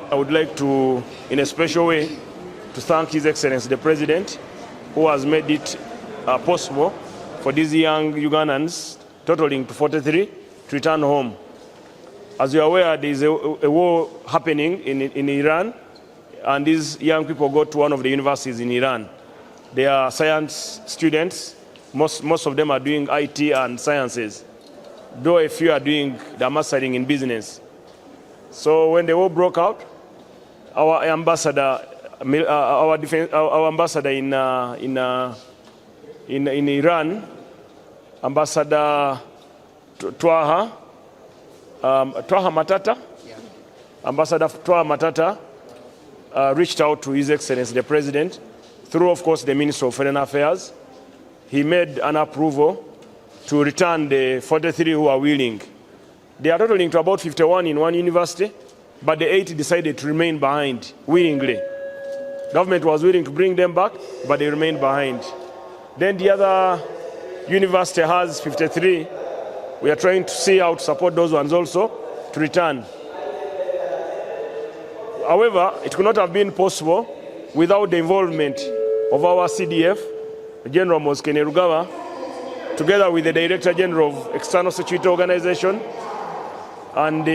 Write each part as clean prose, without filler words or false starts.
I would like to, in a special way, to thank His Excellency the President, who has made it possible for these young Ugandans, totaling to 43, to return home. As you are aware, there is a war happening in Iran, and these young people go to one of the universities in Iran. They are science students. Most of them are doing IT and sciences, though a few are doing their mastering in business. So when the war broke out, our ambassador, our ambassador in Iran, Ambassador Twaha Matata, Ambassador Twaha Matata reached out to His Excellency the President through, of course, the Minister of Foreign Affairs. He made an approval to return the 43 who are willing. They are totaling to about 51 in one university, but the 8 decided to remain behind willingly. Government was willing to bring them back, but they remained behind. Then the other university has 53. We are trying to see how to support those ones also to return. However, it could not have been possible without the involvement of our CDF, General Moskene Rugawa, together with the Director General of External Security Organization, and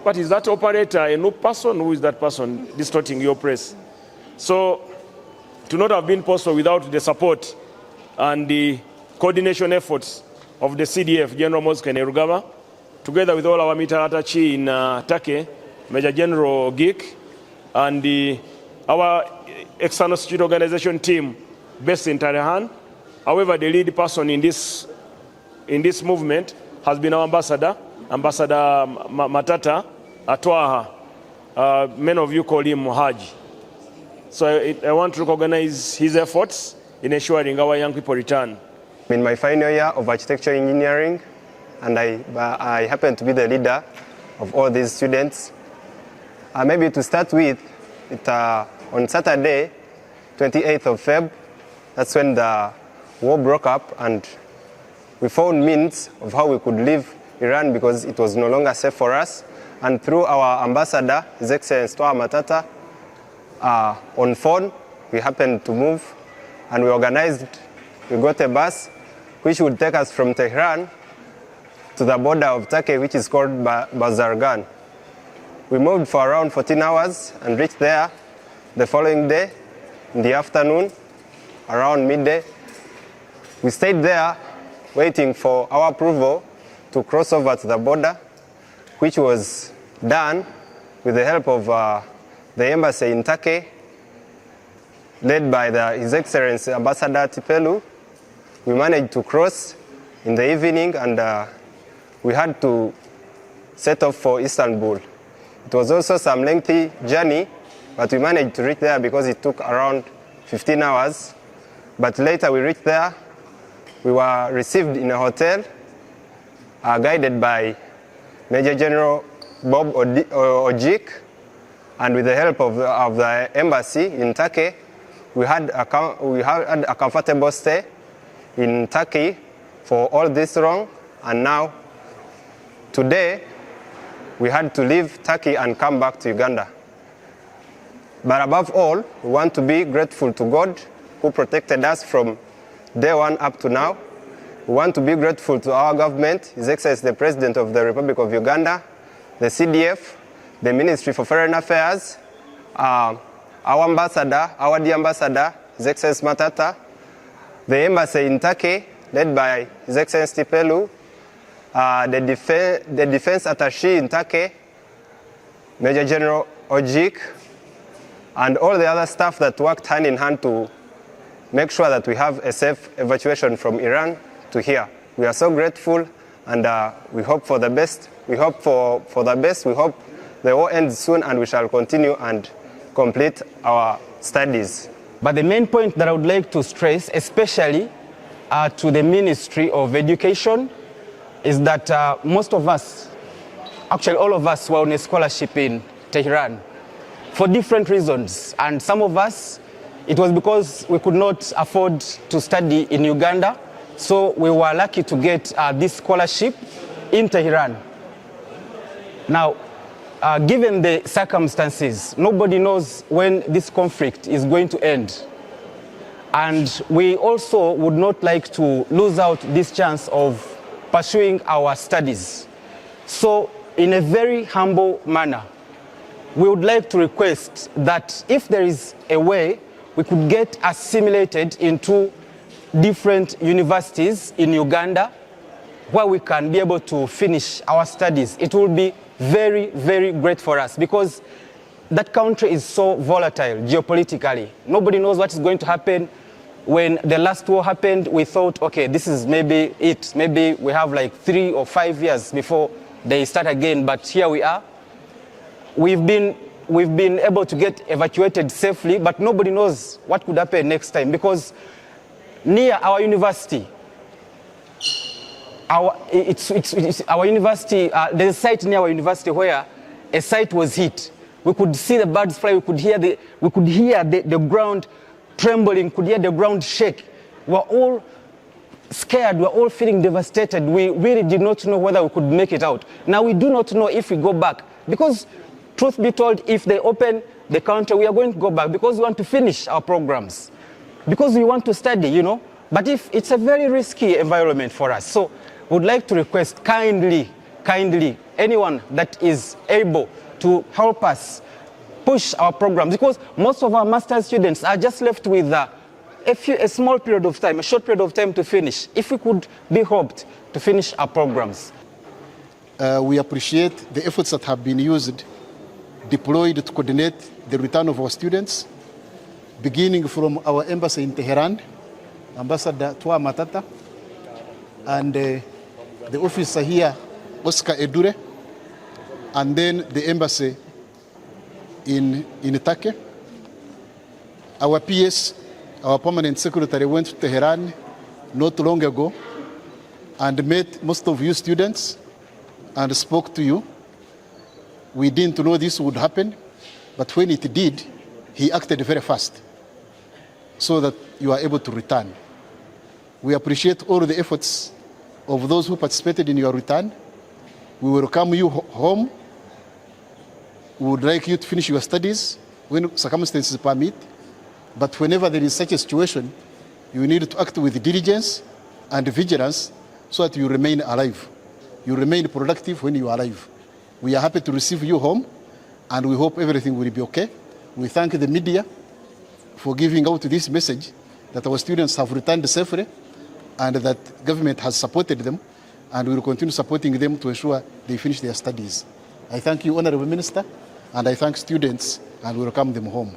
what is that operator? A new person? Who is that person distorting your press? So, it would not have been possible without the support and the coordination efforts of the CDF, General Moskene Rugawa, together with all our military attaché in Turkey, Major General Geek, and our External Security Organization team based in Tehran. However, the lead person in this movement has been our ambassador, Ambassador Matata Twaha. Many of you call him Haji. So I want to recognize his efforts in ensuring our young people return. I'm in my final year of architecture engineering, and I happen to be the leader of all these students. Maybe to start with, on Saturday, 28th of Feb, that's when the war broke up, and we found means of how we could leave Iran because it was no longer safe for us. And through our ambassador, His Excellency Twaha Matata, on phone, we happened to move, and we got a bus which would take us from Tehran to the border of Turkey, which is called Bazargan. We moved for around 14 hours and reached there the following day in the afternoon, around midday. We stayed there waiting for our approval to cross over to the border, which was done with the help of the embassy in Turkey, led by His Excellency Ambassador Tipelu. We managed to cross in the evening, and we had to set off for Istanbul. It was also some lengthy journey, but we managed to reach there because it took around 15 hours. But later we reached there. We were received in a hotel, guided by Major General Bob Ojik, and with the help of the embassy in Turkey, we had a comfortable stay in Turkey for all this long, and now, today, we had to leave Turkey and come back to Uganda. But above all, we want to be grateful to God who protected us from day one up to now. We want to be grateful to our government, His Excellency the President of the Republic of Uganda, the CDF, the Ministry for Foreign Affairs, our ambassador, our dear ambassador, His Excellency Matata, the embassy in Turkey, led by His Excellency Tipelu, the defense attaché in Turkey, Major General Ojik, and all the other staff that worked hand in hand to make sure that we have a safe evacuation from Iran to here. We are so grateful, and we hope for the best. We hope for the best. We hope the war ends soon, and we shall continue and complete our studies. But the main point that I would like to stress, especially to the Ministry of Education, is that most of us, actually all of us, were on a scholarship in Tehran for different reasons. And some of us, it was because we could not afford to study in Uganda, so we were lucky to get this scholarship in Tehran. Now, given the circumstances, nobody knows when this conflict is going to end. And we also would not like to lose out this chance of pursuing our studies. So in a very humble manner, we would like to request that if there is a way we could get assimilated into different universities in Uganda where we can be able to finish our studies, it will be very, very great for us, because that country is so volatile geopolitically. Nobody knows what is going to happen. When the last war happened, we thought, okay, this is maybe it. Maybe we have like 3 or 5 years before they start again, but here we are. We've been able to get evacuated safely, but nobody knows what could happen next time, because near our university, our university, there's a site near our university where a site was hit. We could see the birds fly. We could hear the ground trembling. Could hear the ground shake. We were all scared. We were all feeling devastated. We really did not know whether we could make it out. Now we do not know if we go back, because truth be told, if they open the country, we are going to go back because we want to finish our programs, because we want to study, you know. But if it's a very risky environment for us, so we would like to request kindly, anyone that is able to help us push our programs, because most of our master's students are just left with a small period of time, a short period of time to finish. If we could be helped to finish our programs. We appreciate the efforts that have been used, deployed to coordinate the return of our students, beginning from our embassy in Tehran, Ambassador Twa Matata, and the officer here, Oscar Edure, and then the embassy in Itake. Our PS, our permanent secretary, went to Tehran not long ago and met most of you students and spoke to you. We didn't know this would happen, but when it did, he acted very fast so that you are able to return. We appreciate all the efforts of those who participated in your return. We will welcome you home. We would like you to finish your studies when circumstances permit, but whenever there is such a situation, you need to act with diligence and vigilance so that you remain alive. You remain productive when you are alive. We are happy to receive you home, and we hope everything will be okay. We thank the media for giving out this message that our students have returned safely and that government has supported them, and we will continue supporting them to ensure they finish their studies. I thank you, Honorable Minister, and I thank students, and welcome them home.